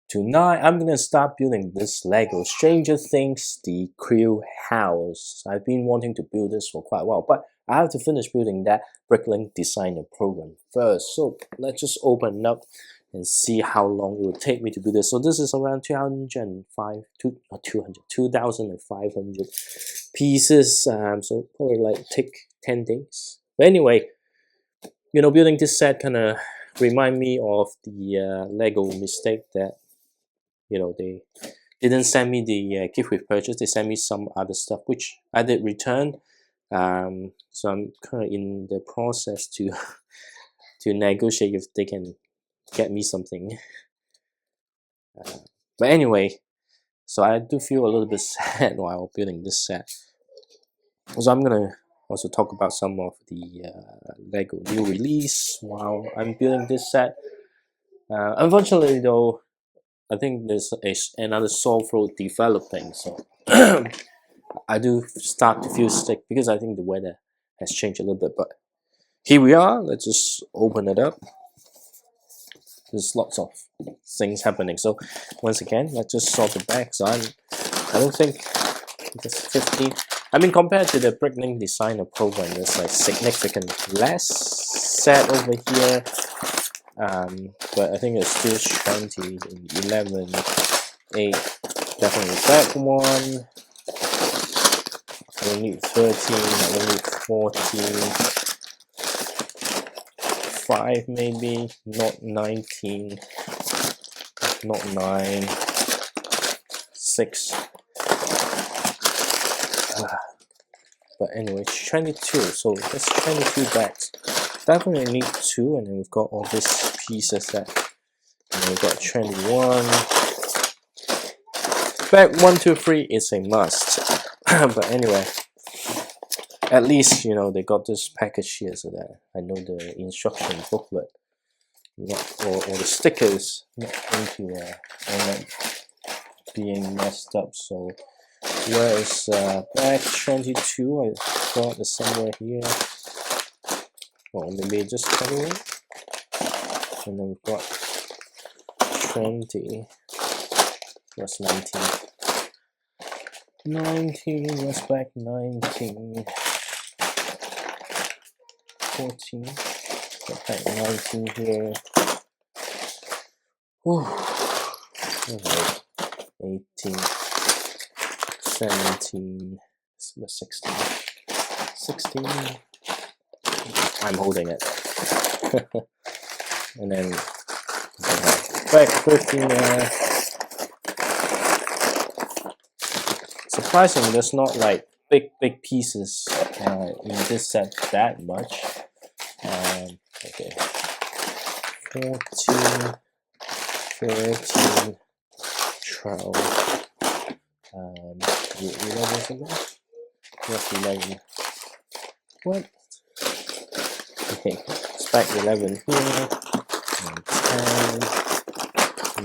Tonight I'm gonna start building this LEGO Stranger Things, the Creel House. I've been wanting to build this for quite a while, but I have to finish building that Bricklink Designer program first. So let's just open up and see how long it will take me to do this. So this is around 2,500 pieces. So probably like take 10 days. But anyway, building this set kind of remind me of the LEGO mistake that they didn't send me the gift with purchase. They sent me some other stuff which I did return. So I'm kind of in the process to to negotiate if they can get me something. But anyway, so I do feel a little bit sad while building this set. So I'm gonna also talk about some of the LEGO new release while I'm building this set. Unfortunately though, I think there's another sore throat developing, so I do start to feel sick because I think the weather has changed a little bit. But here we are. Let's just open it up. There's lots of things happening. So once again, let's just sort the bag. So I don't think it's 15. I mean, compared to the Bricklink Designer program, there's like significant less set over here. But I think it's still 20, 11, 8, definitely that one. I don't need 13, I don't need 14, 5 maybe, not 19, not 9, 6. But anyway, 22, so that's 22 bags. Definitely need 2, and then we've got all these pieces that, and then we've got 21. Bag 1, 2, 3 is a must. But anyway, at least they got this package here so that I know the instruction booklet, or the stickers not going to end up being messed up. So where is bag 22? I thought it's somewhere here. Well, maybe just cut it. And then we've got 20. That's 19. 19, what's back 19? 14. Got back 19 here. Whew. 18. 17. 16. 16. I'm holding it. And then back 15 there. Surprisingly, there's not like big pieces in this set that much. Okay, 14, 13, 12, 11 something? Yes, 11. What? Okay, it's back 11 here, and 10,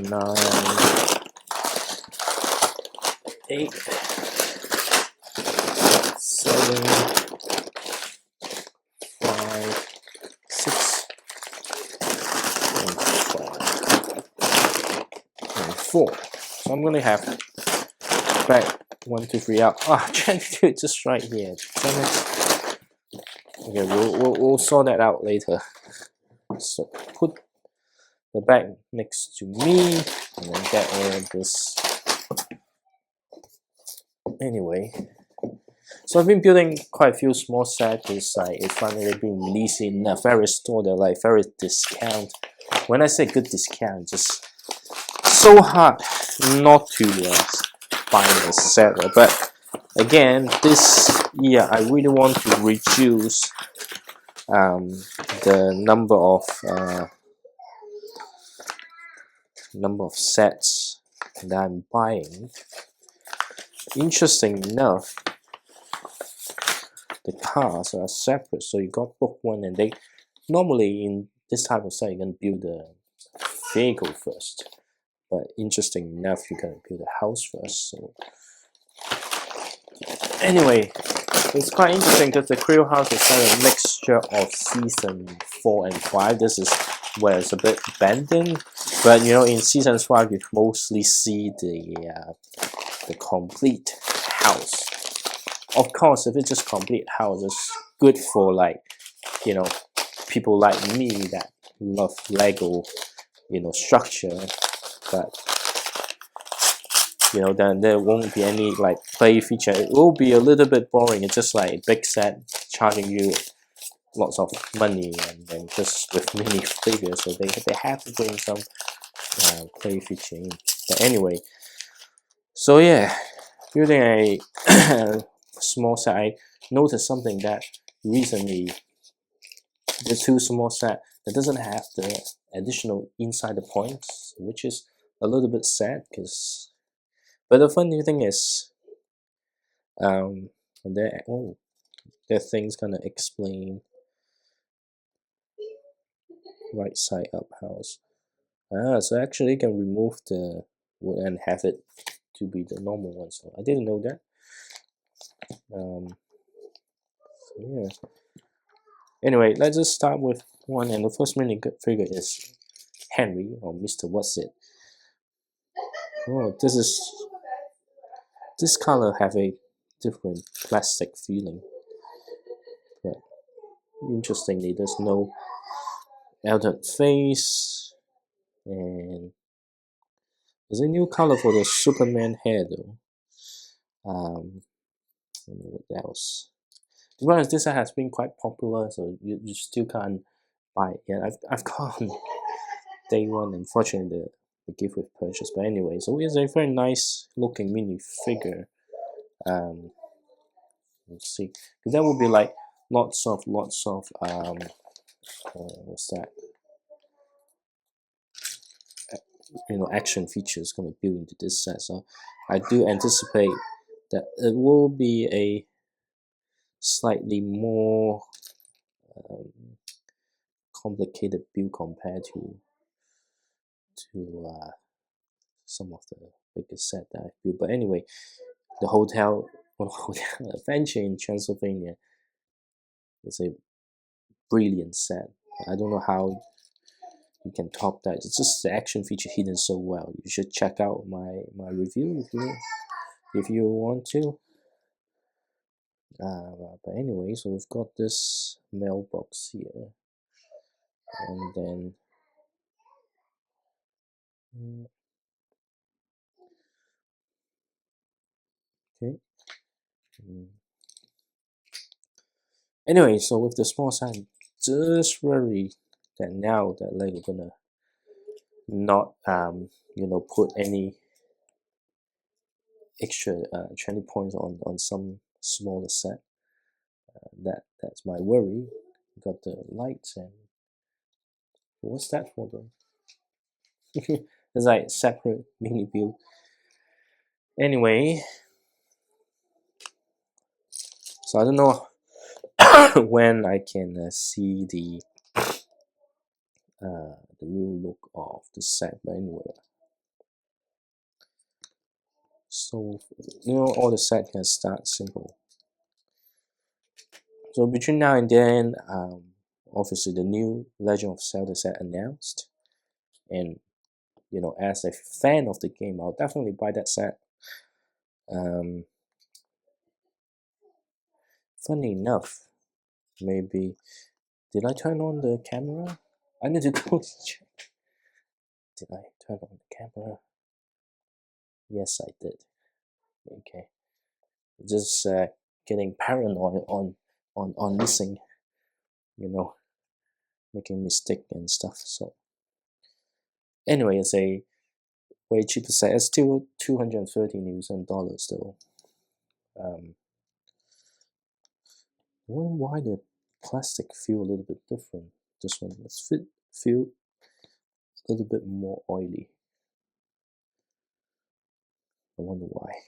9, 8, 7, 5, 6, and 5, and 4. So I'm gonna have back 1, 2, 3 out. Ah, trying to do it just right here. Okay, we'll sort that out later. So put the bag next to me, and then get all this. Anyway, so I've been building quite a few small sets. It's finally been released in various stores. They're like very discount. When I say good discount, just so hard not to buy a set. But again, this year I really want to reduce the number of sets that I'm buying. Interesting enough, the cars are separate, so you got book 1, and they normally in this type of set you're gonna build the vehicle first. But interesting enough, you're gonna build a house first. So anyway, it's quite interesting because the Creel House is kind of a mixture of season 4 and 5. This is where it's a bit bending. But you know, in season 5, you mostly see the complete house. Of course, if it's just complete house, it's good for like, you know, people like me that love Lego, you know, structure. But you know, then there won't be any like play feature. It will be a little bit boring. It's just like a big set charging you lots of money, and then just with mini figures. So they have to bring some play feature in. But anyway, so yeah, building a small set. I noticed something that recently the 2 small set that doesn't have the additional insider points, which is a little bit sad. Because but the funny thing is, their thing's gonna explain right side up house. So actually you can remove the wood and have it to be the normal one. So I didn't know that. So yeah. Anyway, let's just start with one, and the first mini figure is Henry, or Mr. What's It. Oh, this color have a different plastic feeling. But interestingly, there's no alternate face, and there's a new color for the Superman hair though. I don't know what else. To be honest, this set has been quite popular, so you still can't buy it yet. I've got day one, unfortunately the gift with purchase. But anyway, so it's a very nice looking mini figure. Let's see, because that would be like lots of what's that? You know, action features going to build into this set. So I do anticipate that it will be a slightly more complicated build compared to some of the bigger set that I've built. But anyway, the hotel adventure in Transylvania is a brilliant set. I don't know how you can top that. It's just the action feature hidden so well. You should check out my review if you want to. But anyway, so we've got this mailbox here, and then okay. Anyway, so with the small sign, just worry that now that Lego gonna not you know, put any extra 20 points on some smaller set. That's my worry. Got the lights, and what's that for though? It's like separate mini build. Anyway, so I don't know when I can see the real look of the set. But anyway, so you know, all the set can start simple. So between now and then, obviously the new Legend of Zelda set announced, and you know, as a fan of the game, I'll definitely buy that set. Funny enough, maybe did I turn on the camera? I need to go check. Did I turn on the camera? Yes, I did. Okay, just getting paranoid on missing, you know, making mistake and stuff. So anyway, it's a way cheaper set. It's still $230 though. I wonder why the plastic feel a little bit different. This one feel a little bit more oily. I wonder why.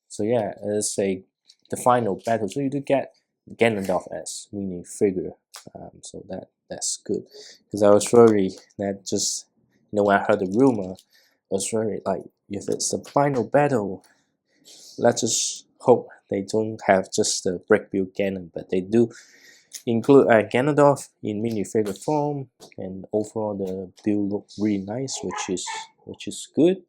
So yeah, it's the final battle. So you do get Ganondorf as mini figure. So that's good, because I was worried that just, you know, when I heard the rumor, I was worried like, if it's the final battle, let's just hope they don't have just the brick build Ganon, but they do include Ganondorf in minifigure form, and overall the build looks really nice, which is good.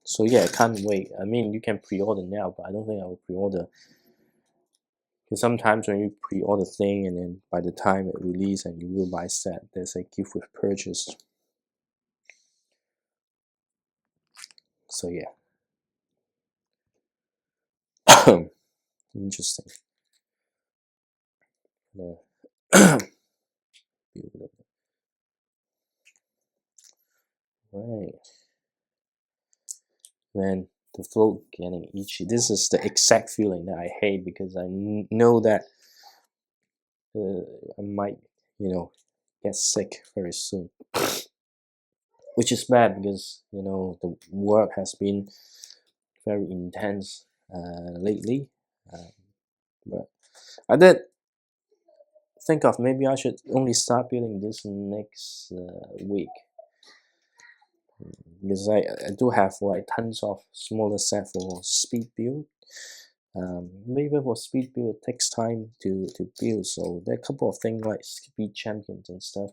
So yeah, I can't wait. I mean, you can pre-order now, but I don't think I will pre-order, because sometimes when you pre-order thing and then by the time it release and you will buy set, there's a gift with purchase. So yeah, interesting. Right, man. The float getting itchy. This is the exact feeling that I hate, because I know that I might, get sick very soon, which is bad because the work has been very intense lately. But I did think of maybe I should only start building this next week, because I do have like tons of smaller set for speed build. Maybe for speed build it takes time to build, so there are a couple of things like speed champions and stuff.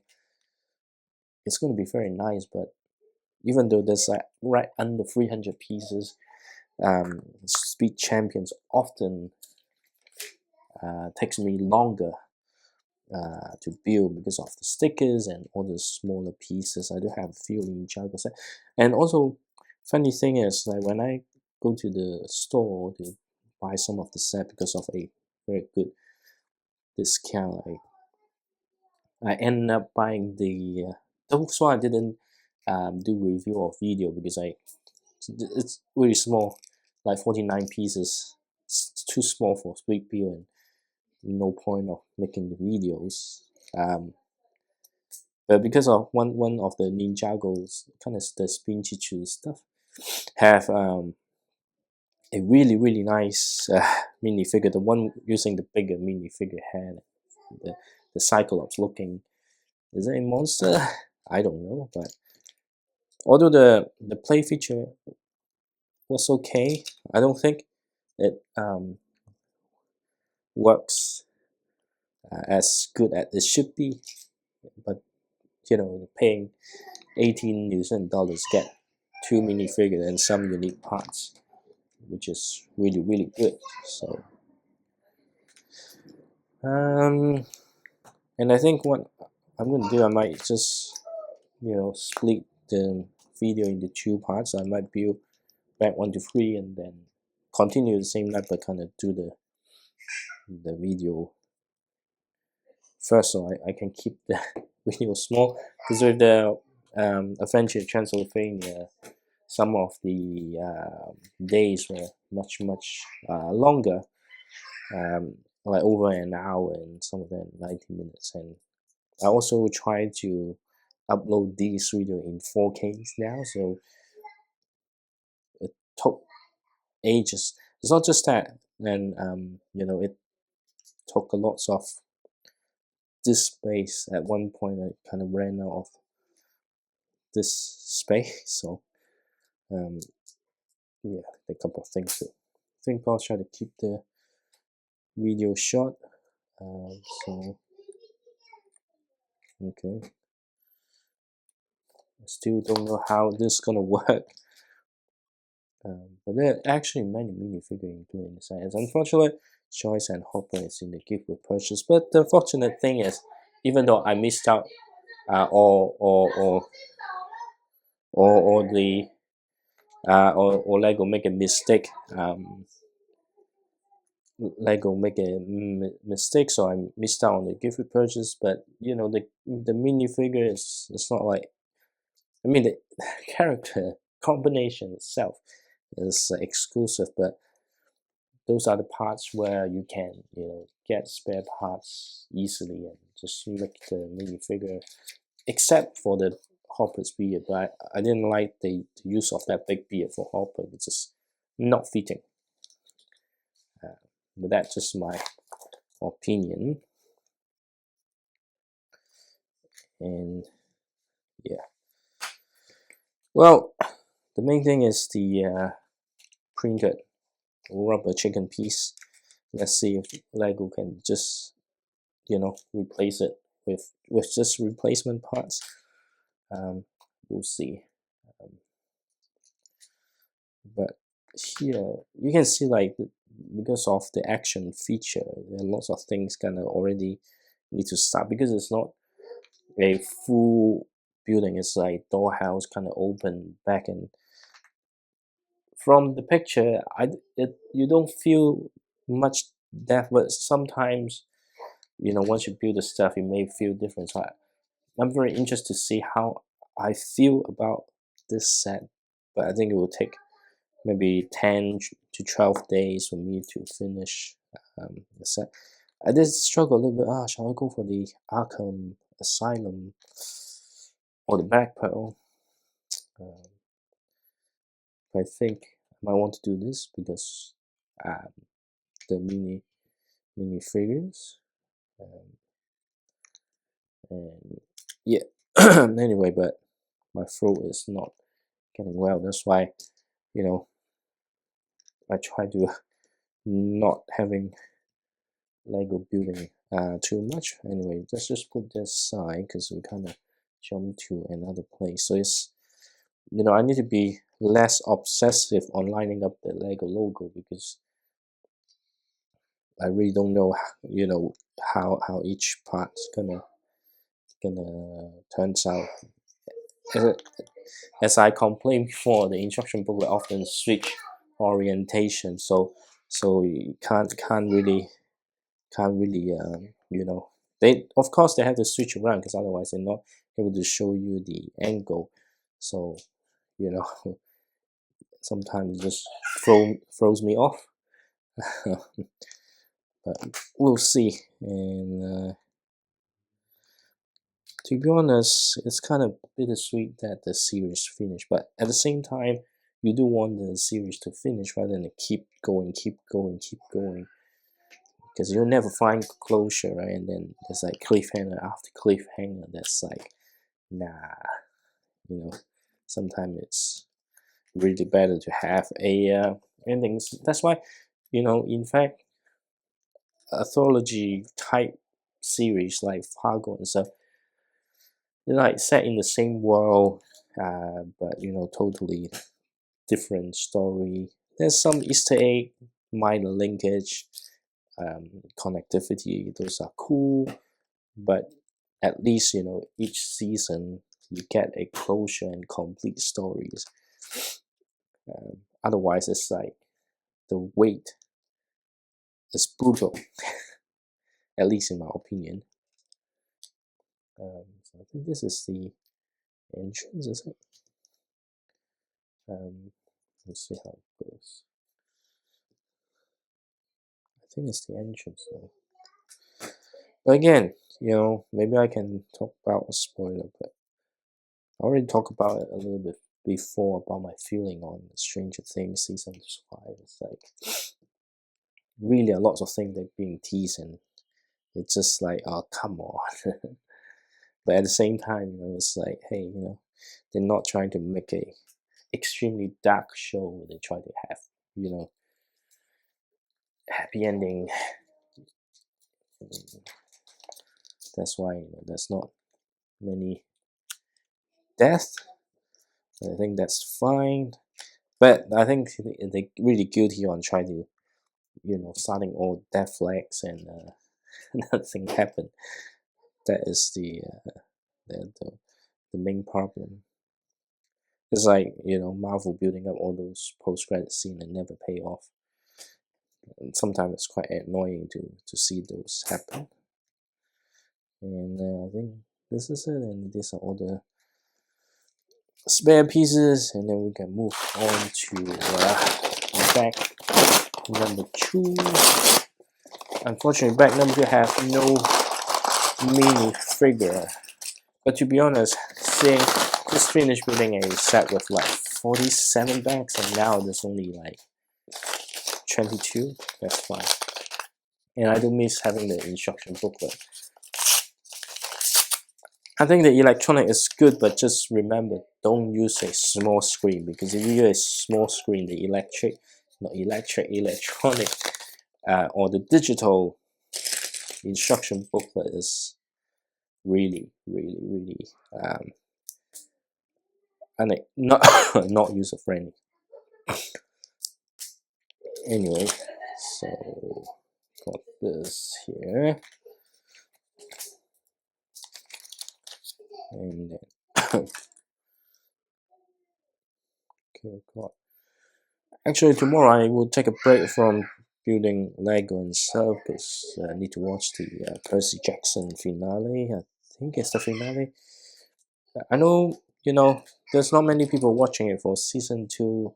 It's going to be very nice, but even though there's like right under 300 pieces, speed champions often takes me longer to build because of the stickers and all the smaller pieces. I do have a few in Juggle set, and also funny thing is, like when I go to the store to buy some of the set because of a very good discount, I end up buying the that's why I didn't do review or video, because it's really small, like 49 pieces. It's too small for speed build, and no point of making the videos. But because of one of the Ninjago's kind of the spin chichu stuff have a really nice minifigure, the one using the bigger minifigure head, the Cyclops looking. Is it a monster? I don't know, but although the play feature was okay, I don't think it works as good as it should be. But paying $18 get 2 minifigures and some unique parts, which is really good. So and I think what I'm gonna do, I might just split the video into 2 parts. I might build back 1 to 3 and then continue the same night, but kind of do the video first, so I can keep the video small, because with the Adventure Transylvania, some of the days were much longer, like over an hour, and some of them 90 minutes. And I also try to upload these video in 4K now, so it took ages. It's not just that, and it took a lot of this space. At one point I kind of ran out of this space, so yeah, a couple of things. I think I'll try to keep the video short. So okay, I still don't know how this is gonna work. But there are actually many minifigures including the set. It's unfortunate choice and hopper is in the gift with purchase. But the fortunate thing is, even though I missed out or the or Lego make a mistake, mistake, so I missed out on the gift with purchase. But the minifigure is, it's not like, I mean, the character combination itself is exclusive, but those are the parts where you can get spare parts easily and just make the minifigure, except for the Hopper's beard. But I didn't like the use of that big beard for Hopper. It's just not fitting. But that's just my opinion. And yeah, well, the main thing is the printed rubber chicken piece. Let's see if LEGO can just, you know, replace it with just replacement parts. We'll see. But here you can see, like, because of the action feature, there are lots of things kind of already need to start, because it's not a full building. It's like doorhouse kind of open back, and from the picture, you don't feel much depth, but sometimes, you know, once you build the stuff, it may feel different. So I'm very interested to see how I feel about this set, but I think it will take maybe 10 to 12 days for me to finish the set. I did struggle a little bit. Shall I go for the Arkham Asylum or the Black Pearl? I think I might want to do this because the mini figures, and yeah. Anyway, but my throat is not getting well. That's why, you know, I try to not having LEGO building too much. Anyway, let's just put this aside because we kind of jump to another place. So it's, you know, I need to be less obsessive on lining up the LEGO logo, because I really don't know, you know, how each part's gonna turns out. As I complained before, the instruction booklet often switch orientation, so you can't really you know, they, of course, they have to switch around, because otherwise they're not able to show you the angle. So, you know, sometimes it just throws me off. But we'll see. And to be honest, it's kind of bittersweet that the series finished, but at the same time, you do want the series to finish rather than keep going, because you'll never find closure, right? And then there's like cliffhanger after cliffhanger. That's like, nah, you know. Sometimes it's really better to have a ending. That's why, you know, in fact, anthology type series like Fargo and stuff, they're like set in the same world, but, you know, totally different story. There's some Easter egg, minor linkage, connectivity. Those are cool, but at least, you know, each season you get a closure and complete stories. Otherwise, it's like the wait is brutal, at least in my opinion. So I think this is the entrance, is it? Let's see how it goes. I think it's the entrance though. But again, you know, maybe I can talk about a spoiler, but I already talked about it a little bit before about my feeling on Stranger Things season 5. It's like really a lot of things that being teased, and it's just like, oh, come on. But at the same time, you know, it's like, hey, you know, they're not trying to make a extremely dark show. They try to have, you know, happy ending. That's why, you know, there's not many deaths. I think that's fine. But I think they're really guilty on trying to, you know, starting all death flags and nothing happened. That is the main problem. It's like, you know, Marvel building up all those post-credit scenes and never pay off. And sometimes it's quite annoying to see those happen. And I think this is it, and these are all the spare pieces, and then we can move on to back number 2. Unfortunately, back number 2 have no mini figure, but to be honest, seeing just finished building a set with like 47 bags, and now there's only like 22. That's fine, and I do miss having the instruction booklet. I think the electronic is good, but just remember, don't use a small screen, because if you use a small screen, the electronic or the digital instruction booklet is really not not user friendly. Anyway, so got this here, and then okay, got. Actually, tomorrow I will take a break from building Lego and stuff because I need to watch the Percy Jackson finale. I think it's the finale. I know, there's not many people watching it for season 2.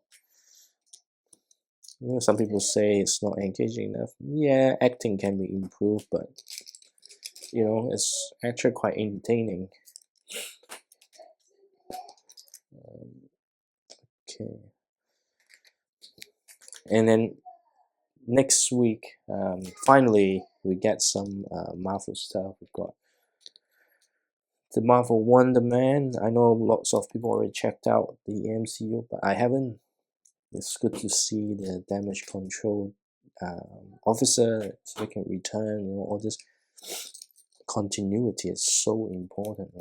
Some people say it's not engaging enough. Yeah, acting can be improved, but it's actually quite entertaining. Okay, and then next week, finally we get some Marvel stuff. We've got the Marvel Wonder Man. I know lots of people already checked out the MCU, but I haven't. It's good to see the damage control officer so they can return. All this continuity is so important.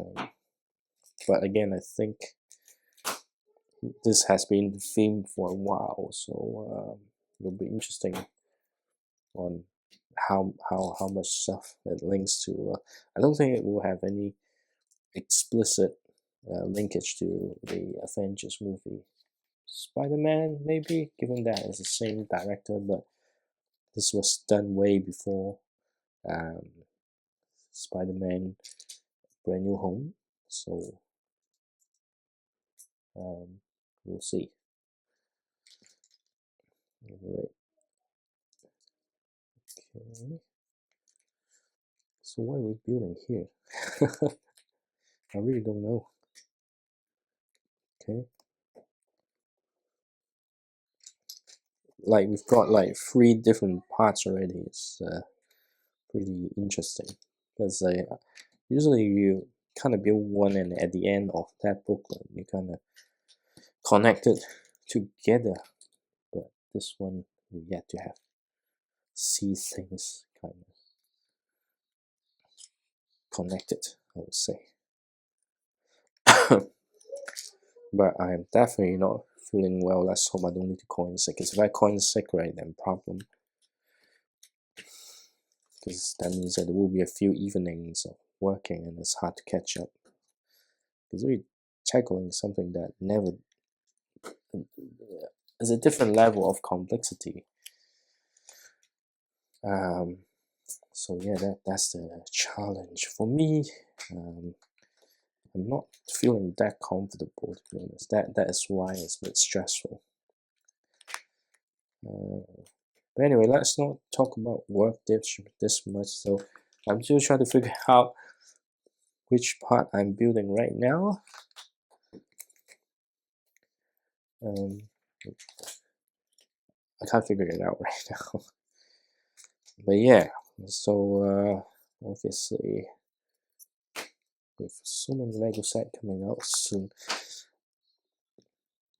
But again, I think this has been the theme for a while, so it'll be interesting on how much stuff it links to. I don't think it will have any explicit linkage to the Avengers movie. Spider-Man, maybe, given that it's the same director, but this was done way before Spider-Man Brand New Home, so we'll see. Anyway. Okay. So what are we building here? I really don't know. Okay. Like we've got like 3 different parts already. It's pretty interesting because usually you kind of build one and at the end of that booklet you kind of connect it together, but this one we yet to have see things kind of connected, I would say. But I am definitely not feeling well. Let's hope I don't need to call in sick. Because if I call in sick, right, then problem. Because that means that there will be a few evenings of working and it's hard to catch up. Because we're tackling something that never is a different level of complexity. So yeah, that's the challenge for me. I'm not feeling that comfortable, to be honest. That is why it's a bit stressful. But anyway, let's not talk about work this much. So I'm still trying to figure out which part I'm building right now. I can't figure it out right now. But yeah, so obviously with so many LEGO set coming out soon,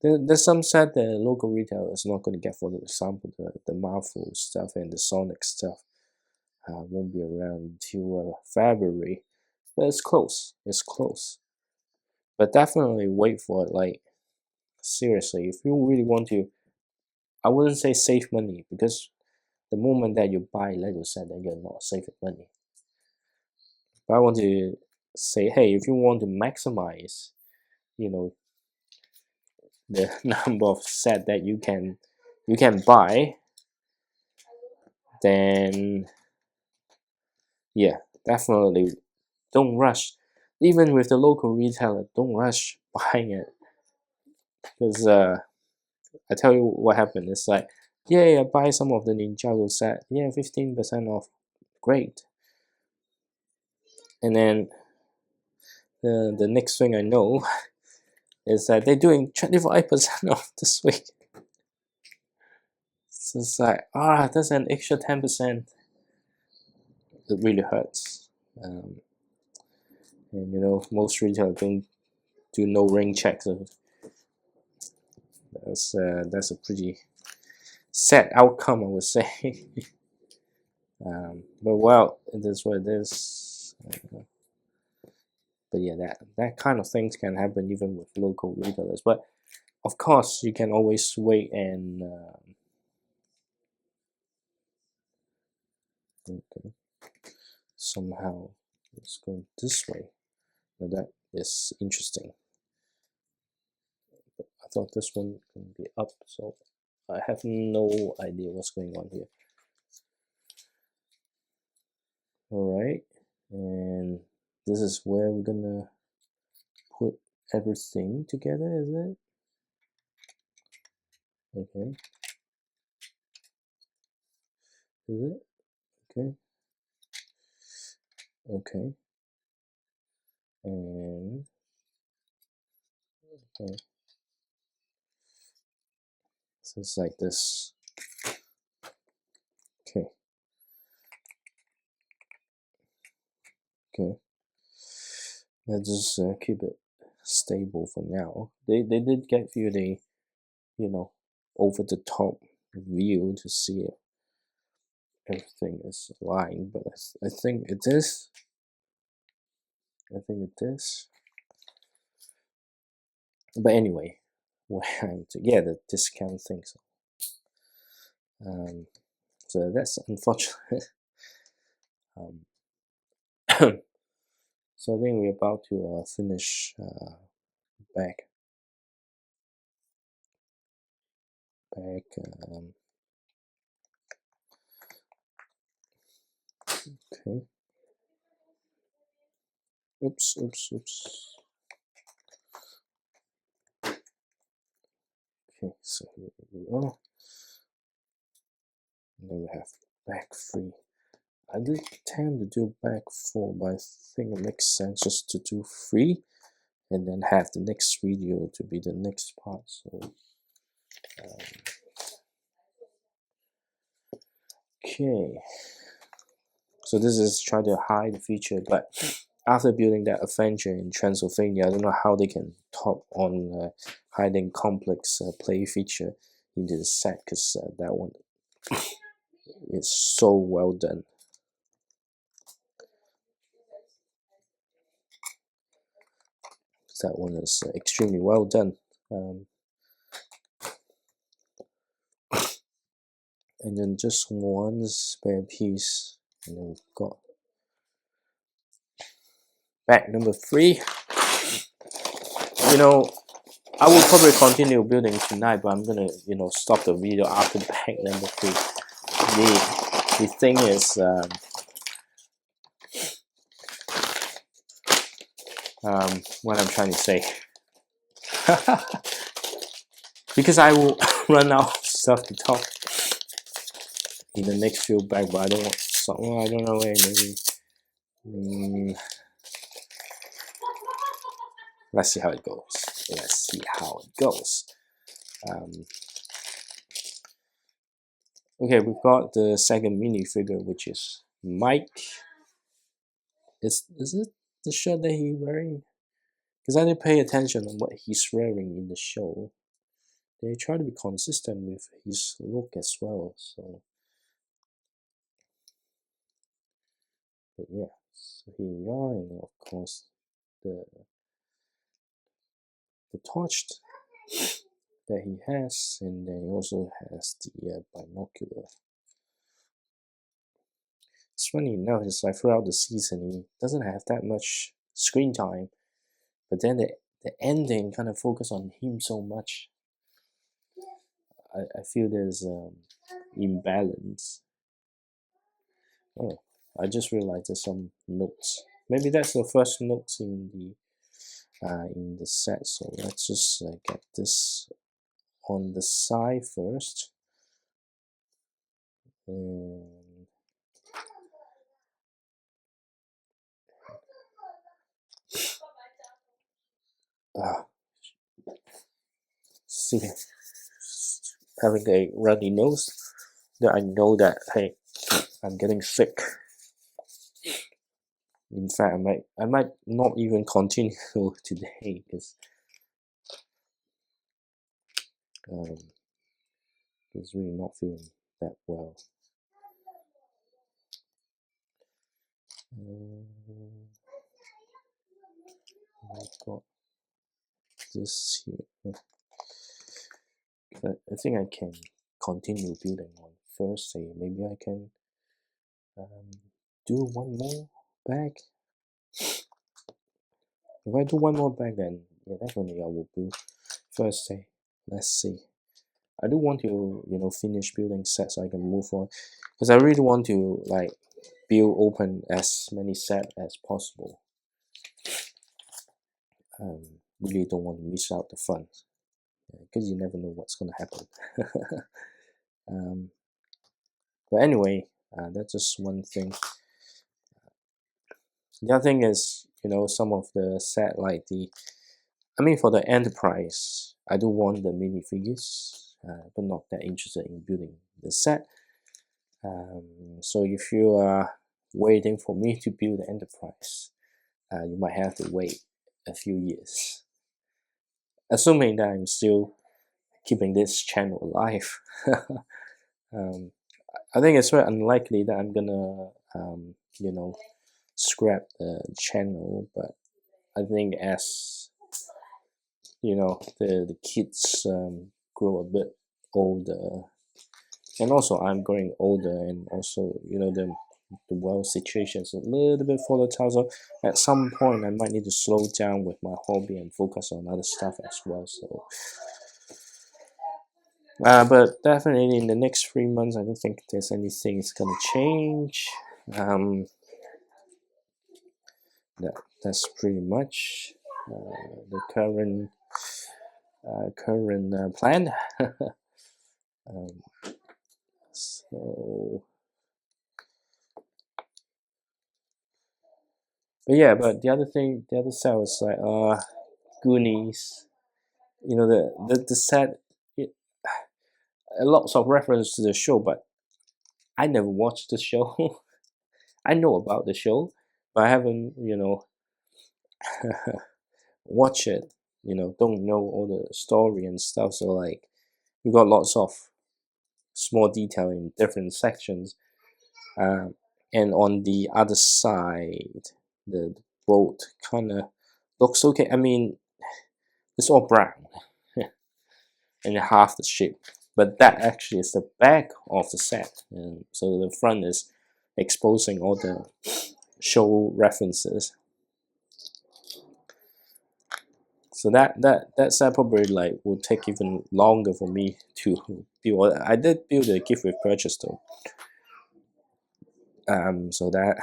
there's some set the local retailer is not going to get. For example, the Marvel stuff and the Sonic stuff won't be around until February. But it's close. It's close. But definitely wait for it. Like seriously, if you really want to, I wouldn't say save money, because the moment that you buy LEGO set, then you're not saving money. But I want to say, hey, if you want to maximize, the number of set that you can buy, then yeah, definitely don't rush. Even with the local retailer, don't rush buying it, because I tell you what happened. It's like, yeah, I buy some of the Ninjago set, yeah, 15% off, great. And then the next thing I know is that they're doing 25% off this week. So it's like, that's an extra 10%. It really hurts. And most retailers don't do no ring checks. So that's a pretty sad outcome, I would say. But well, it is what it is. But yeah, that kind of things can happen even with local retailers. But of course, you can always wait and okay, somehow it's going this way. Now that is interesting. I thought this one can be up, so I have no idea what's going on here. Alright, and this is where we're gonna put everything together, is it? Okay. Is it? Okay. Okay. And okay. So it's like this. Okay. Okay. Let's just keep it stable for now. They did give you the, you know, over the top view to see it. Everything is aligned, but I think it is. I think it is. But anyway, we're having to get the discount thing. So that's unfortunate. So I think we're about to finish back. Okay. Oops. Okay, so here we go. And then we have back 3. I did tend to do back 4, but I think it makes sense just to do 3 and then have the next video to be the next part. So okay, so this is trying to hide the feature, but after building that adventure in Transylvania, I don't know how they can top on hiding complex play feature into the set, because that one is so well done. That one is extremely well done. And then just one spare piece, and then we've got back number 3. You know, I will probably continue building tonight, but I'm gonna, you know, stop the video after back number 3. The thing is, what I'm trying to say, because I will run out of stuff to talk in the next few back, but I don't want something. I don't know where maybe. Let's see how it goes. Okay, we've got the second minifigure, which is Mike. Is it the shirt that he's wearing? Because I didn't pay attention on what he's wearing in the show. They try to be consistent with his look as well. So, but yeah. So here we are, and of course the torch that he has, and then he also has the binocular. It's funny enough, it's like throughout the season he doesn't have that much screen time, but then the ending kind of focus on him so much. I feel there's imbalance. Oh, I just realized there's some notes. Maybe that's the first notes in the set. So let's just get this on the side first. And see, having a runny nose, that I know that, hey, I'm getting sick. In fact, I might not even continue today, because it's really not feeling that well. I got this here. I think I can continue building on Thursday. Maybe I can do one more bag. If I do one more bag, then yeah, definitely I will build Thursday. Let's see. I do want to finish building sets so I can move on, because I really want to like build open as many sets as possible. Really don't want to miss out the fun, because you never know what's gonna happen. But anyway, that's just one thing. The other thing is, some of the set like for the Enterprise, I do want the minifigures, but not that interested in building the set. So if you are waiting for me to build the Enterprise, you might have to wait a few years. Assuming that I'm still keeping this channel alive. I think it's very unlikely that I'm gonna, scrap the channel, but I think as the kids grow a bit older, and also I'm growing older, and also the world situation is a little bit volatile, so at some point I might need to slow down with my hobby and focus on other stuff as well. So but definitely in the next 3 months I don't think there's anything is gonna change. That's pretty much the current plan. So but yeah, but the other side was like Goonies. The set, lots of reference to the show, but I never watched the show. I know about the show, but I haven't watch it. Don't know all the story and stuff. So like, we got lots of small detail in different sections. And on the other side, the boat kind of looks okay. It's all brown and half the ship, but that actually is the back of the set, and so the front is exposing all the show references. So that set probably like will take even longer for me to build. I did build a gift with purchase though. So that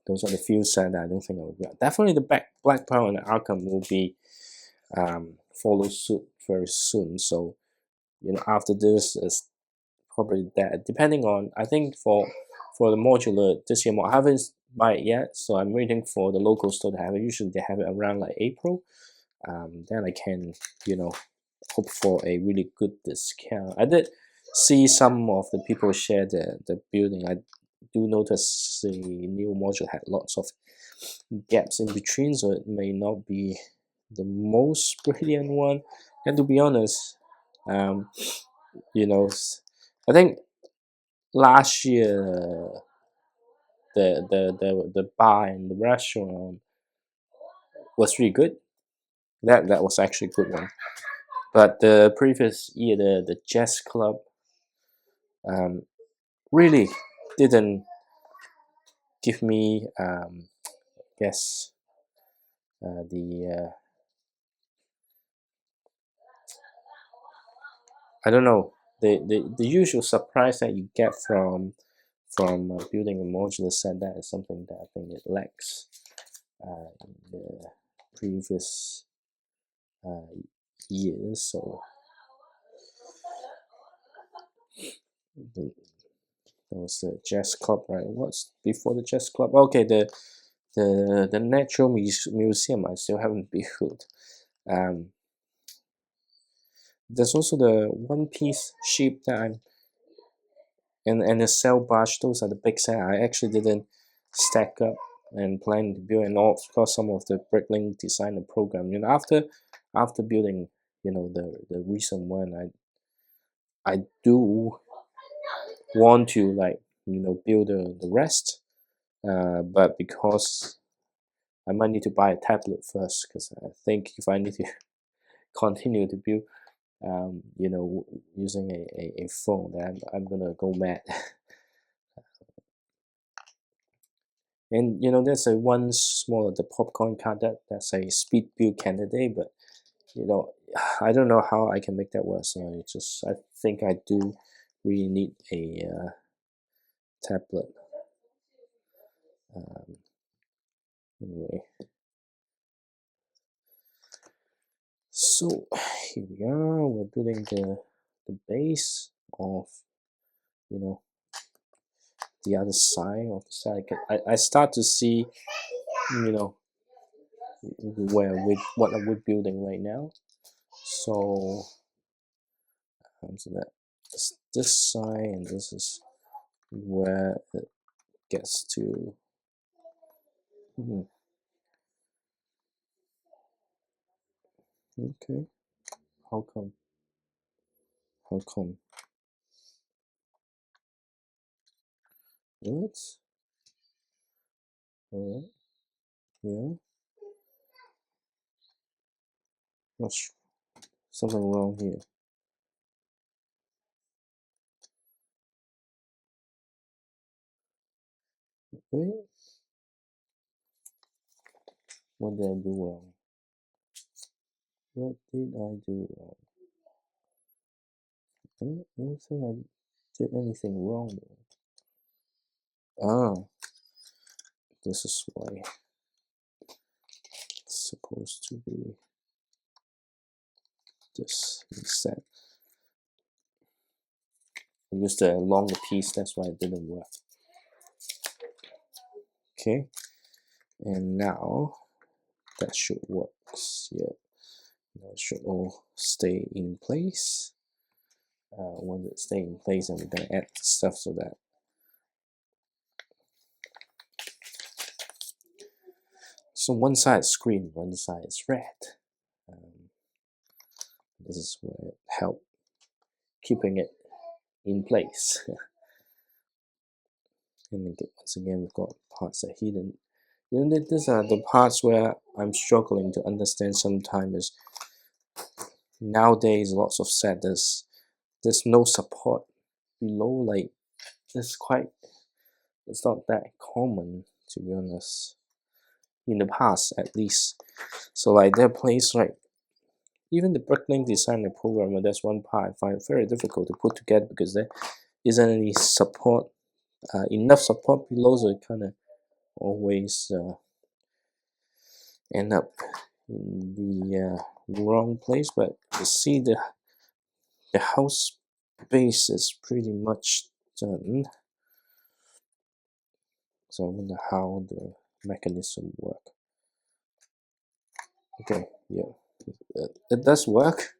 those are the few sets that I don't think I will build. Definitely the Black Pearl and the Arkham will be follow suit very soon. So after this is probably that. Depending on, I think for the modular this year, I haven't buy it yet, so I'm waiting for the local store to have it. Usually they have it around like April. Then I can hope for a really good discount. I did see some of the people share the building. I do notice the new module had lots of gaps in between, so it may not be the most brilliant one. And to be honest, I think last year the bar and the restaurant was really good. That was actually a good one. But the previous year, the jazz club really didn't give me, guess, the I don't know, the usual surprise that you get from building a modular set. That is something that I think it lacks in the previous years. So there was the jazz club, right? What's before the jazz club? Okay, the natural museum I still haven't built. There's also the one piece ship that I'm and the sail barge. Those are the big set I actually didn't stack up and plan to build, and of course some of the Bricklink designer program. After building the recent one, I do want to like build the rest, but because I might need to buy a tablet first, because I think if I need to continue to build using a phone, then I'm gonna go mad. And there's a one smaller, the popcorn card, that's a speed build candidate, but I don't know how I can make that work. So I think I do really need a tablet. Anyway, so here we are. We're building the base of the other side of the side. I start to see what are we building right now. So so that this side, and this is where it gets to. Okay, how come? What? Alright, yeah. What's something wrong here? Wait, what did I do wrong? What did I do wrong? I don't think I did anything wrong there. Ah, this is why it's supposed to be this instead. I used a longer piece, that's why it didn't work. Okay, and now that should work. Yeah, that should all stay in place. Once it stays in place, and we're gonna add stuff so that one side is green, one side is red. This is where it helps keeping it in place. And once again, we've got parts that are hidden. These are the parts where I'm struggling to understand sometimes. Is nowadays lots of set there's no support below. Like it's not that common, to be honest, in the past at least. So like their place, like even the Bricklink designer program, that's one part I find very difficult to put together, because there isn't any support, enough support below, so it kind of always end up in the wrong place. But you see the house base is pretty much done. So I wonder how the mechanism work. Okay, yeah, it does work,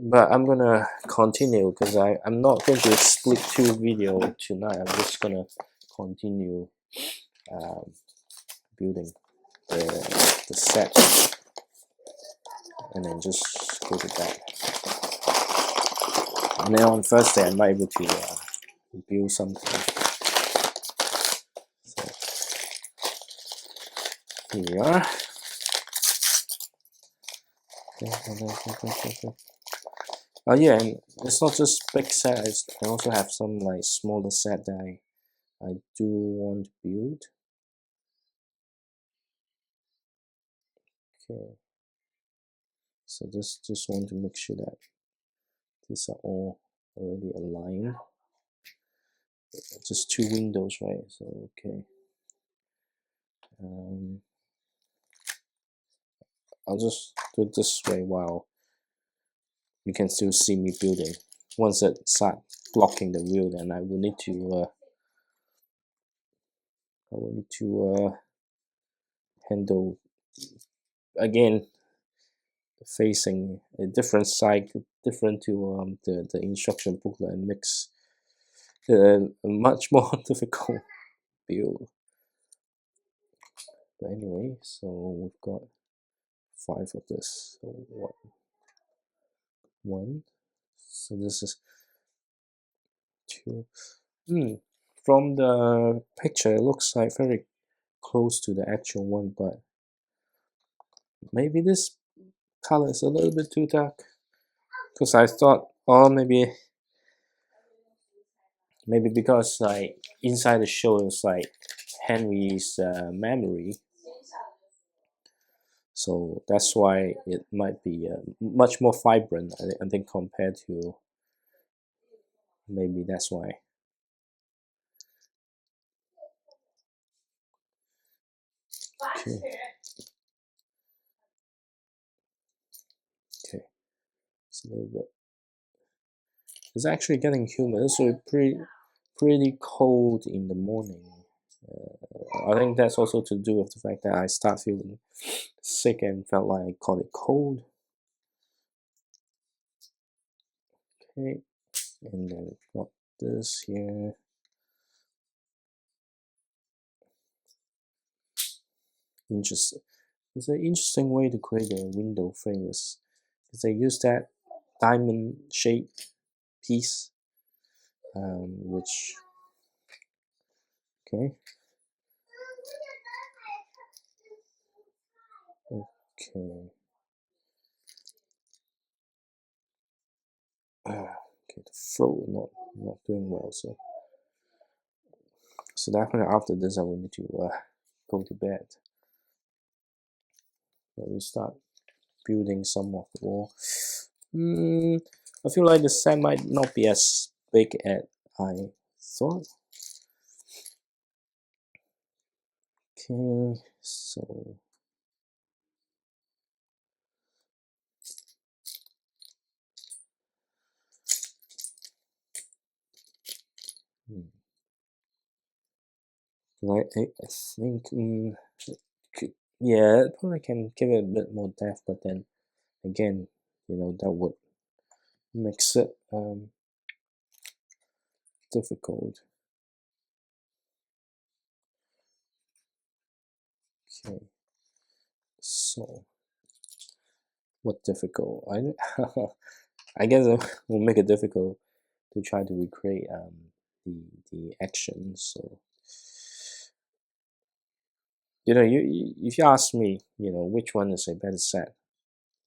but I'm gonna continue, because I'm not going to split two video tonight. I'm just gonna continue building the set, and then just go to bed. And then on Thursday I might be able to build something. So here we are. Oh yeah, and it's not just big set. I also have some like smaller set that I do want to build. Okay, so just want to make sure that these are all already aligned. Just two windows, right? So okay. I'll just do it this way while you can still see me building. Once it starts blocking the wheel, then I will need to handle again facing a different side, different to the instruction booklet, and makes a much more difficult build. But anyway, so we've got 5 of this. So one. So this is Two. From the picture, it looks like very close to the actual one, but maybe this color is a little bit too dark. Because I thought, oh, maybe because like inside the show is like Henry's memory, so that's why it might be much more vibrant. I think compared to, maybe that's why. Okay. Okay. It's a little bit. It's actually getting humid, so it's pretty cold in the morning. I think that's also to do with the fact that I start feeling sick and felt like I caught it cold. Okay, and then we've got this here. Interesting. It's an interesting way to create a window frame is they use that diamond shaped piece, which, okay. Okay. Okay, the throat not doing well, so definitely after this I will need to go to bed. Let me start building some of the wall. I feel like the set might not be as big as I thought. Okay, so I think yeah, probably can give it a bit more depth, but then again, that would makes it difficult. Okay, so what difficult? I guess it will make it difficult to try to recreate the action. So you if you ask me, which one is a better set,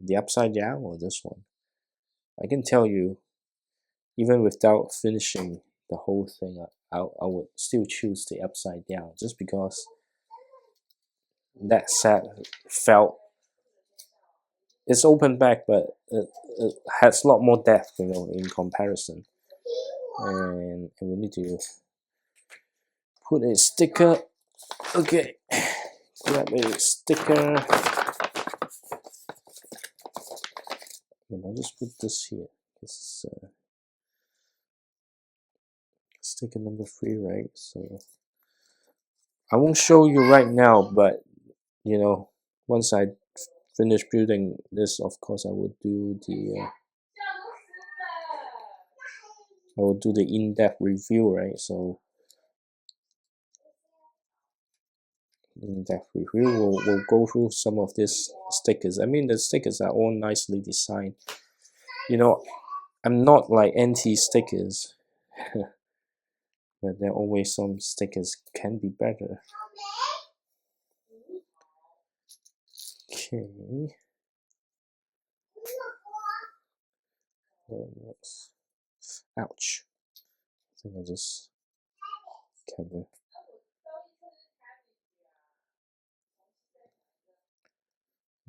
the upside down or this one, I can tell you, even without finishing the whole thing, I would still choose the upside down, just because that set felt, it's open back, but it has a lot more depth, in comparison. And we need to put a sticker. Okay, grab a sticker. And I'll just put this here. This is sticker number 3, right? So I won't show you right now, but once I finish building this, of course I will do the in-depth review, right? So in-depth review, we'll go through some of these stickers. I mean, the stickers are all nicely designed. I'm not like anti-stickers, but there are always some stickers can be better. Okay. Ouch. I think I'll just cover.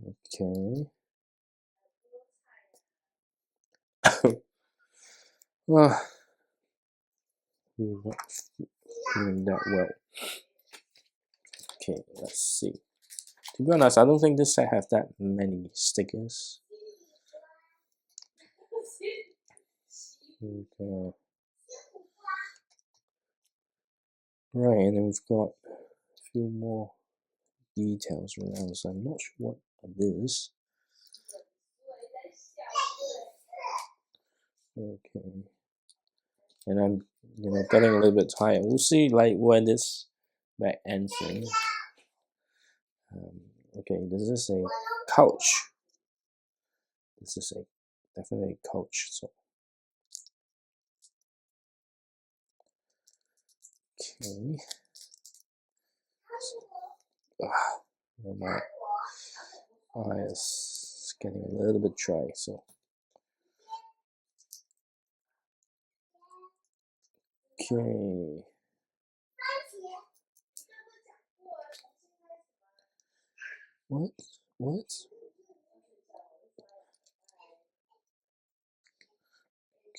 Okay. Well, we're not doing that well. Okay, let's see. To be honest, I don't think this set have that many stickers. Okay. Right, and then we've got a few more details around, so I'm not sure what it is. Okay. And I'm, getting a little bit tired. We'll see, like, where this back ends in. Okay, this is a couch. This is definitely a couch. So Okay. My eye is getting a little bit dry, so okay. What?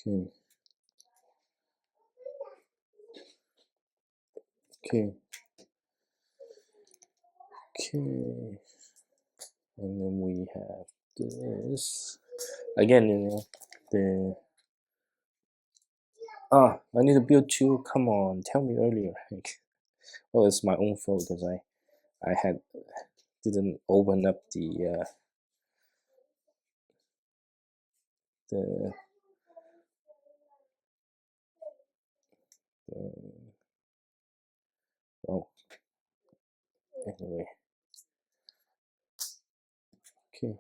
Okay. Okay. And then we have this again. The I need to build two. Come on, tell me earlier. Well, it's my own fault because I didn't open up the the oh, anyway. Okay.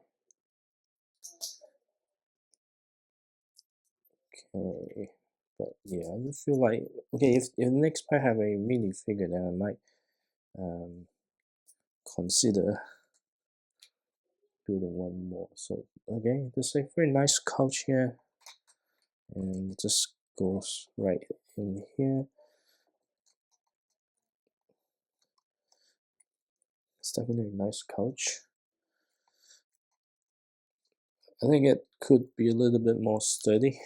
But yeah, I just feel like okay, if the next pack have a mini figure, then I might consider building one more. So okay, there's a very nice couch here, and it just goes right in here. It's definitely a nice couch. I think it could be a little bit more sturdy.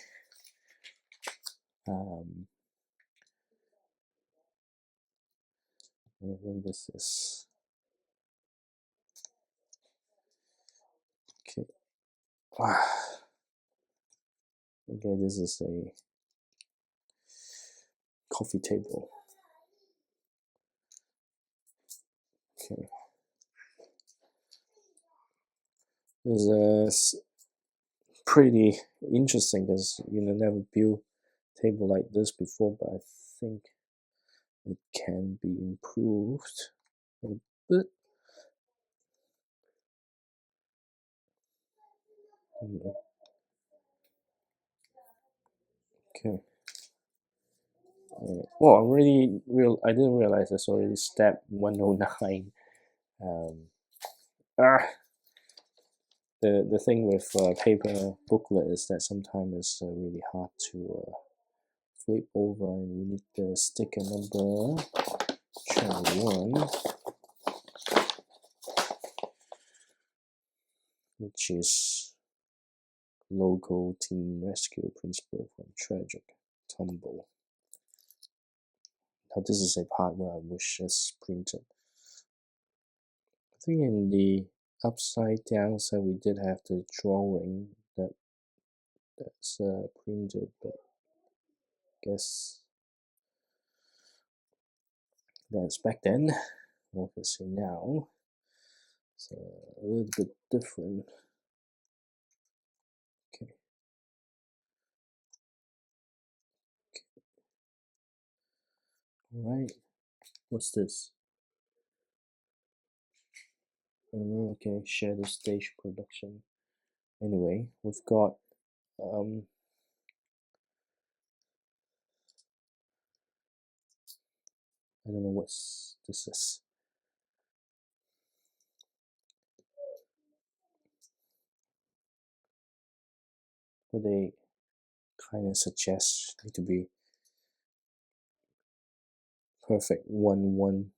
I think this is okay. Okay, this is a coffee table. Okay, this is pretty interesting because never built table like this before, but I think it can be improved a bit. Okay. Well, I didn't realize it's already step 109. The thing with paper booklet is that sometimes it's really hard to flip over, and we need the sticker number 1, which is local team rescue principle from tragic tumble. Now this is a part where I wish it's printed. I think in the upside down side we did have the drawing that's printed, but I guess that's back then. Obviously now it's a little bit different. Okay. Alright, what's this? Okay, share the stage production. Anyway, we've got I don't know what this is. But they kind of suggest it to be perfect 1-1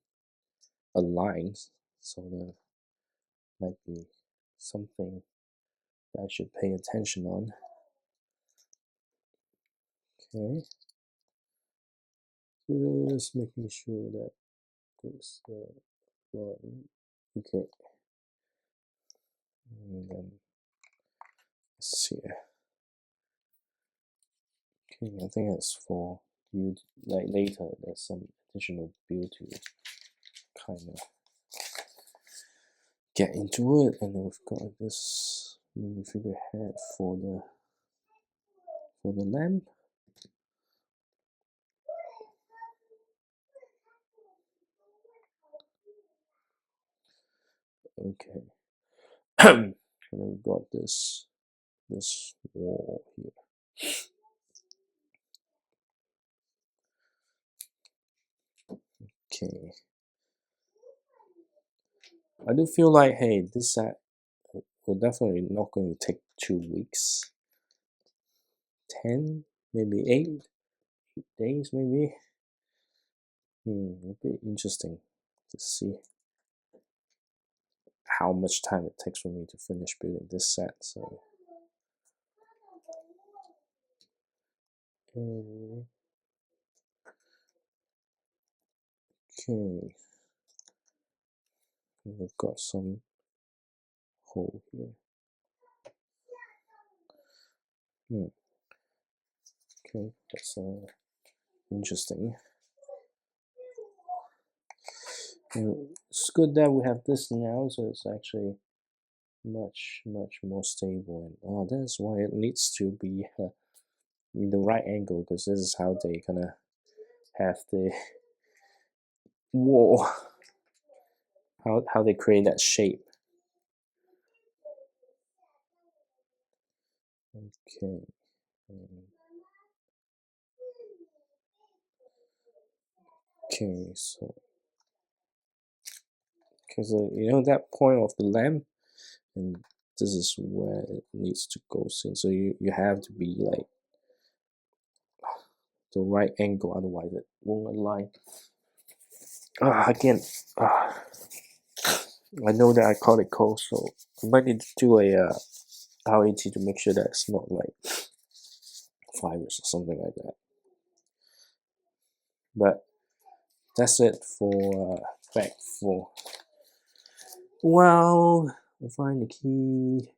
aligned, so there might be something that I should pay attention on. Okay, just making sure that this one. Okay, and then let's see. Okay, I think it's for you. Like later, there's some additional build to kind of get into it, and then we've got this minifigure head for the lamp. Okay, and then we've got this wall here. Okay. I do feel like, hey, this set will definitely not going to take 2 weeks. 10, maybe 8 days, maybe. It'll be interesting to see how much time it takes for me to finish building this set. So, okay, we've got some hole here. Okay, that's interesting. It's good that we have this now, so it's actually much more stable. And that's why it needs to be in the right angle, because this is how they gonna have the wall, how they create that shape. Okay. Okay, so because you know that point of the lamp, and this is where it needs to go in. So you have to be like the right angle, otherwise it won't align. Again, I know that I caught it cold, so I might need to do a RAT to make sure that it's not like virus or something like that. But that's it for fact 4. Well, we'll find the key.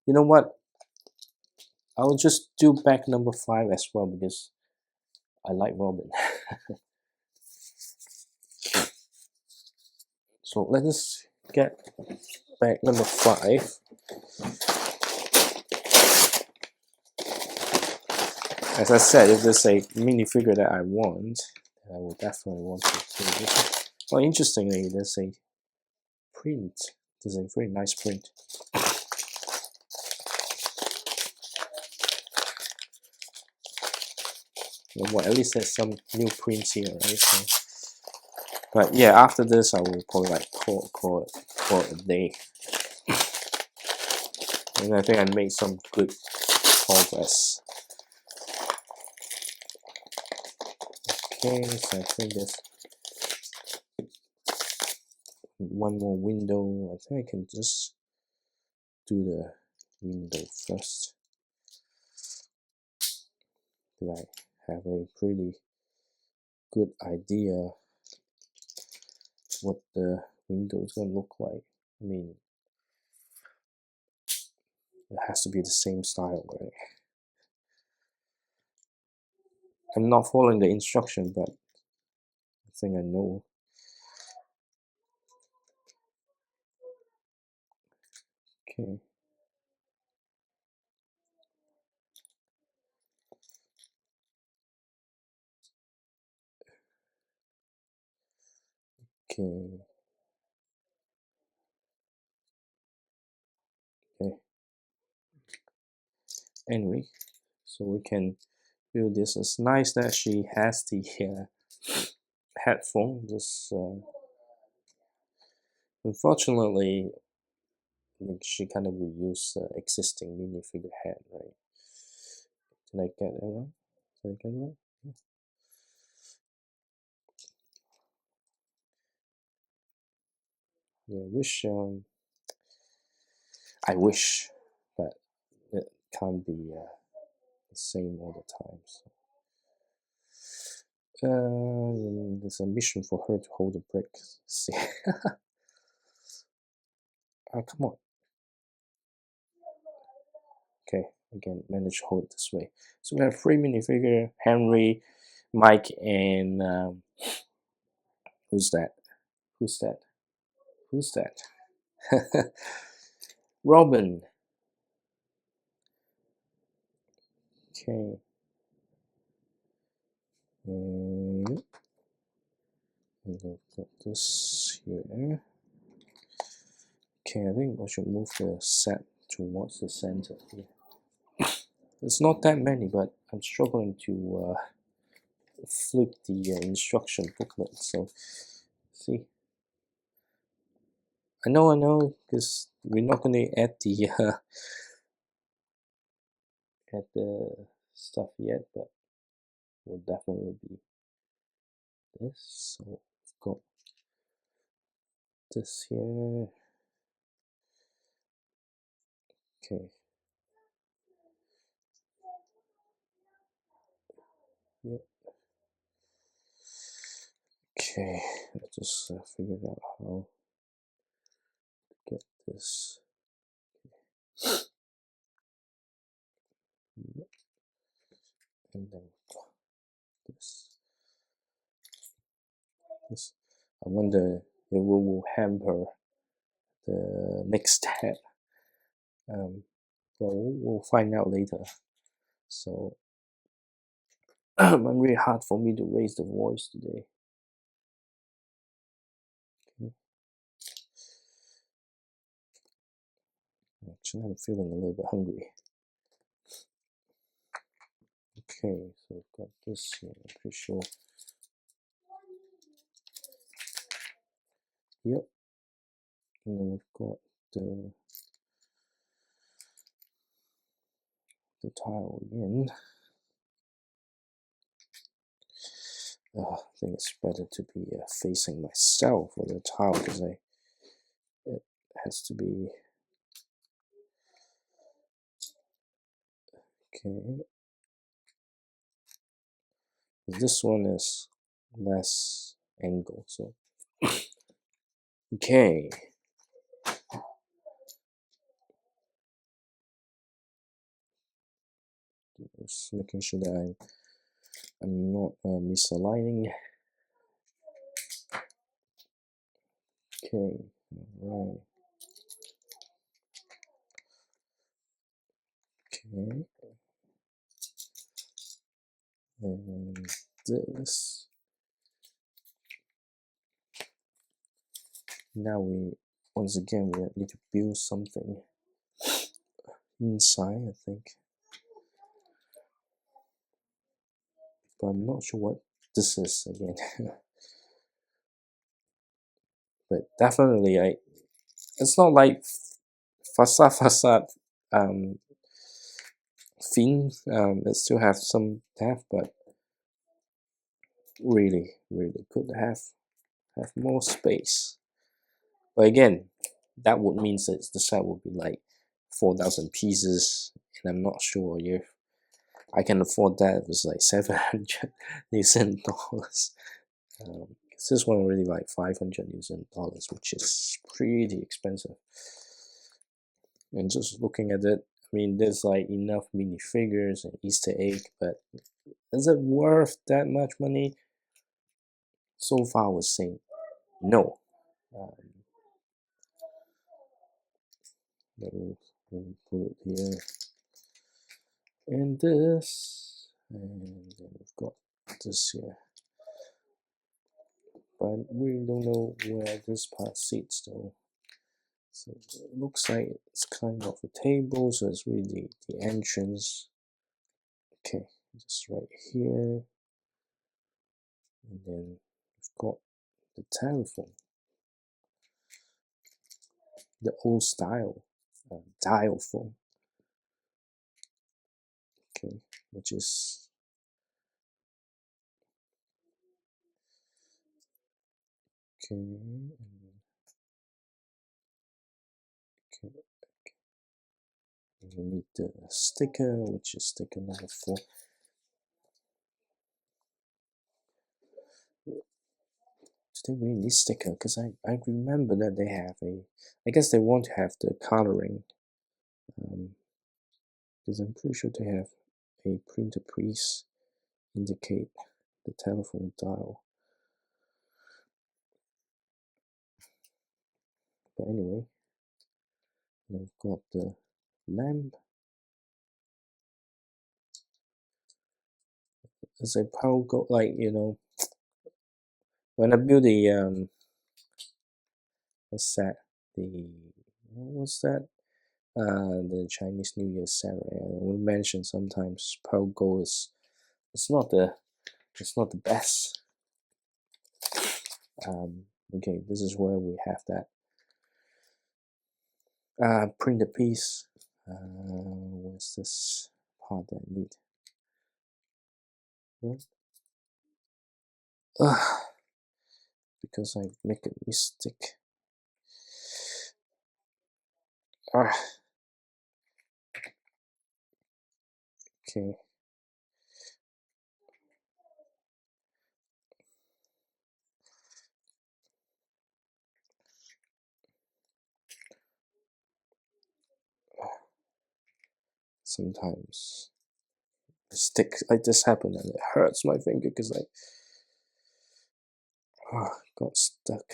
You know what? I'll just do back number 5 as well, because I like Robin. So let us get back number 5. As I said, if there's a minifigure that I want, I will definitely want to do this. Well, interestingly, there's a print. There's a very nice print. Well, at least there's some new prints here, right? So, but yeah, after this, I will probably like call it a day. And I think I made some good progress. Okay, so I think there's one more window. I think I can just do the window first. Like, have a pretty good idea what the window is gonna look like. I mean, it has to be the same style, right? I'm not following the instruction, but I think I know. Okay. Okay. Okay. Anyway, so we can do this. It's nice that she has the headphone. This unfortunately, like, she kind of reused existing minifigure head, right? Did I get it right? Did I get it right? Yeah, I wish, but it can't be the same all the time. So. There's a mission for her to hold the brick. Let's see. Come on. Okay, again, manage to hold it this way. So we have 3 minifigure: Henry, Mike, and who's that? Who's that? Who's that? Robin. Okay. And we'll put this here. Okay, I think I should move the set towards the center here. It's not that many, but I'm struggling to flip the instruction booklet. So see, I know, because we're not going to add the stuff yet, but will definitely be this. So we've got this here. Okay. Yep. Okay. I just figured out how to get this. Yep. And then this. This. I wonder if it will hamper the next step. Well, we'll find out later. So it's really hard for me to raise the voice today. Okay. Actually, I'm feeling a little bit hungry. Okay, so we've got this here. I'm pretty sure. Yep. And then we've got the tile again. I think it's better to be facing myself with the tile because it has to be okay. This one is less angle, so okay. Just making sure that I'm not misaligning. Okay, alright. Okay. And this. Now once again, we need to build something inside, I think. But I'm not sure what this is again. But definitely, it's not like facade thin. It still have some depth, but really could have more space. But again, that would mean that the set would be like 4,000 pieces, and I'm not sure if I can afford that. It was like 700 New Zealand dollars. This one already like 500 New Zealand dollars, which is pretty expensive. And just looking at it, I mean, there's like enough minifigures and Easter egg, but is it worth that much money? So far, I was saying no. We'll put it here, and this, and then we've got this here. But we don't know where this part sits though. So it looks like it's kind of a table, so it's really the entrance. Okay, just right here. And then we've got the telephone. The old style dial phone. Okay, which is okay. Okay. We need the sticker, which is sticker number 4. Still really need sticker because I remember that they have I guess they want to have the coloring. Because I'm pretty sure they have a printer piece indicate the telephone dial. But anyway, we've got the lamp. It's a power go, like, when I build the what's that? What's that? The Chinese New Year ceremony. We mention sometimes pearl gold it's not the it's not the best. Okay, this is where we have that printed piece. Where's this part that I need? Because I make a mistake. Okay. Sometimes stick like this happen and it hurts my finger because I got stuck.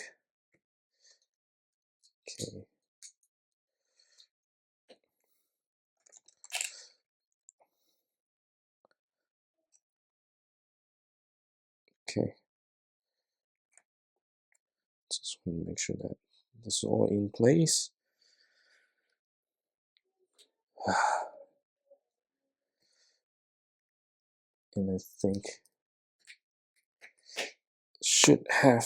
Okay. Okay. Just want to make sure that this is all in place. And I think should have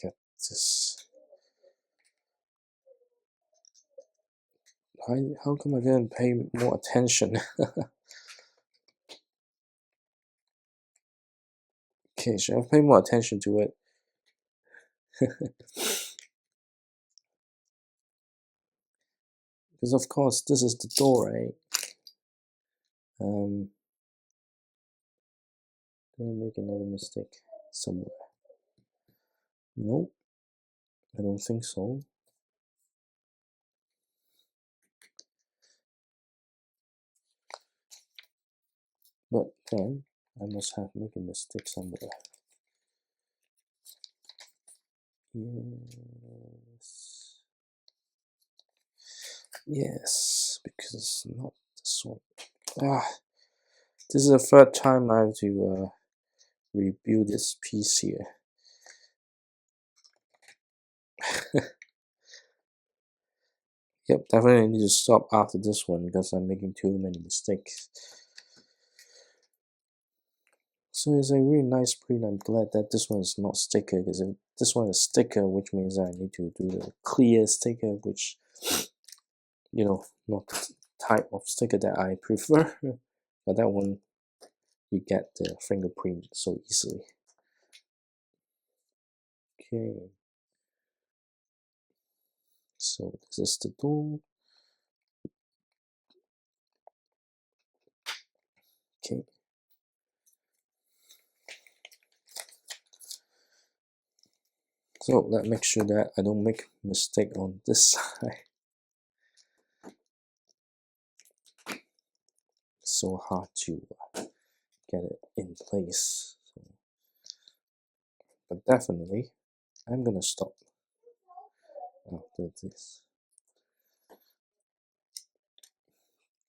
got this. How come I didn't pay more attention? Okay, should I pay more attention to it? Because of course this is the door, right? Did I make another mistake somewhere? Nope, I don't think so. But then I must have made a mistake somewhere. Yes, because it's not this one. This is the third time I have to rebuild this piece here. Yep, definitely need to stop after this one because I'm making too many mistakes. So it's a really nice print. I'm glad that this one is not sticker, because if this one is sticker, which means I need to do the clear sticker, which, you know, not the type of sticker that I prefer. But that one, you get the fingerprint so easily. Okay. So this is the door. Okay. So let's make sure that I don't make mistake on this side. So hard to get it in place. But definitely, I'm gonna stop after this.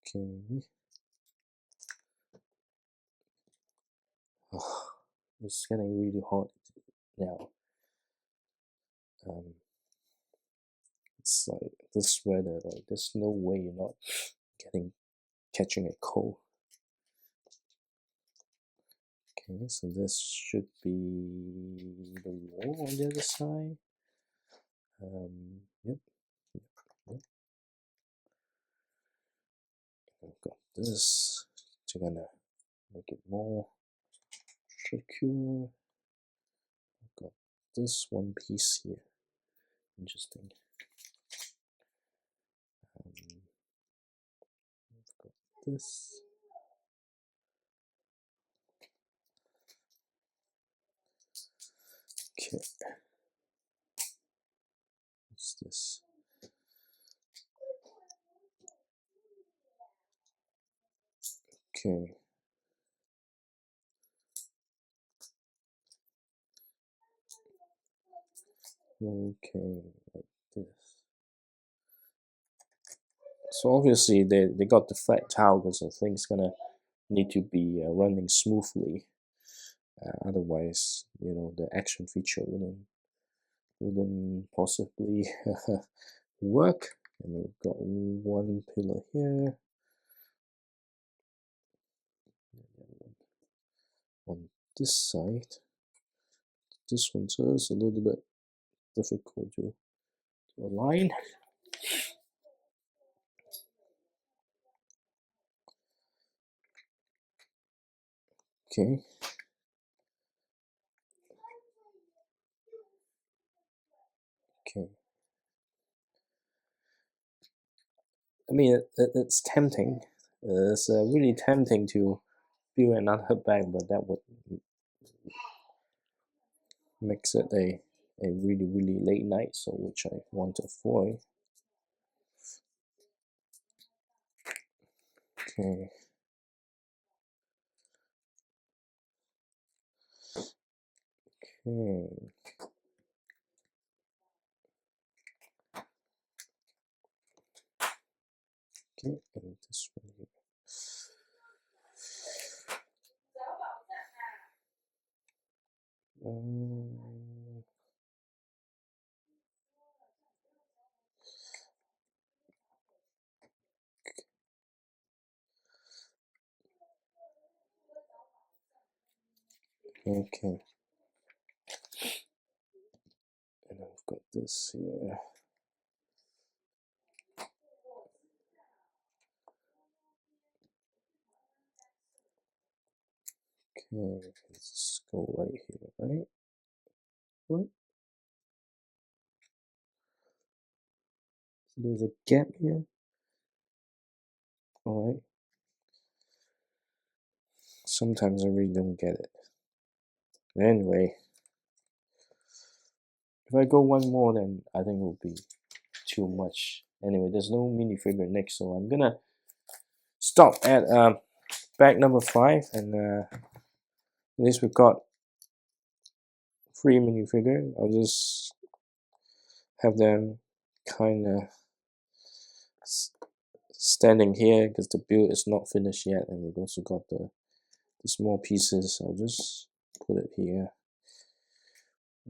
Okay. Oh, it's getting really hot now. It's like this weather, like there's no way you're not catching a cold. Okay, so this should be the wall on the other side. Yep. I've got this. So I'm gonna make it more secure. I've got this one piece here. Interesting. I've got this. Okay. What's this? Okay. Okay, like this. So obviously they got the flat tile because the thing's gonna need to be running smoothly. Otherwise, you know, the action feature wouldn't possibly work. And we've got one pillar here. on this side. This one's just a little bit difficult to align. Okay. Okay. I mean, it's tempting. It's really tempting to build another bag, but that would makes it a really late night, so which I want to avoid. Okay. Okay. Okay, and this one here. Okay. And I've got this here. Okay, let's go right here, right? What? So there's a gap here. Alright. Sometimes I really don't get it. Anyway, if I go one more, then I think it will be too much. Anyway, there's no minifigure next, so I'm gonna stop at bag number 5, and at least we've got 3 minifigure. I'll just have them kind of standing here because the build is not finished yet, and we've also got the small pieces. I'll just put it here.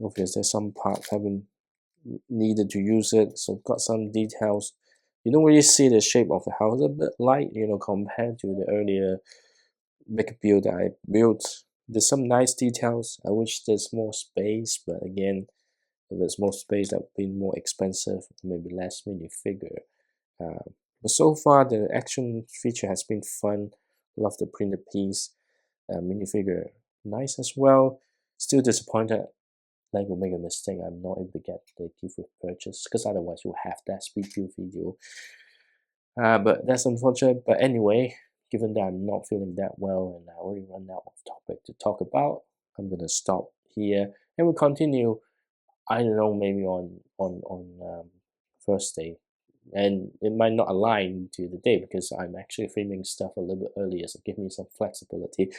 Obviously, some parts haven't needed to use it, so got some details. You don't really see the shape of the house, a bit light, compared to the earlier big build that I built. There's some nice details. I wish there's more space, but again, if there's more space, that would be more expensive, maybe less minifigure. But so far, the action feature has been fun. Love the printed piece. Minifigure, nice as well. Still disappointed LEGO make a mistake. I'm not able to get the gift with purchase, because otherwise you'll have that speed build video. But that's unfortunate. But anyway, given that I'm not feeling that well and I already run out of topic to talk about, I'm gonna stop here and we'll continue. I don't know, maybe on first day, and it might not align to the day because I'm actually filming stuff a little bit earlier, so give me some flexibility.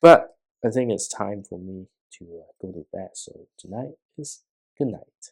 But I think it's time for me to go to bed. So tonight is good night.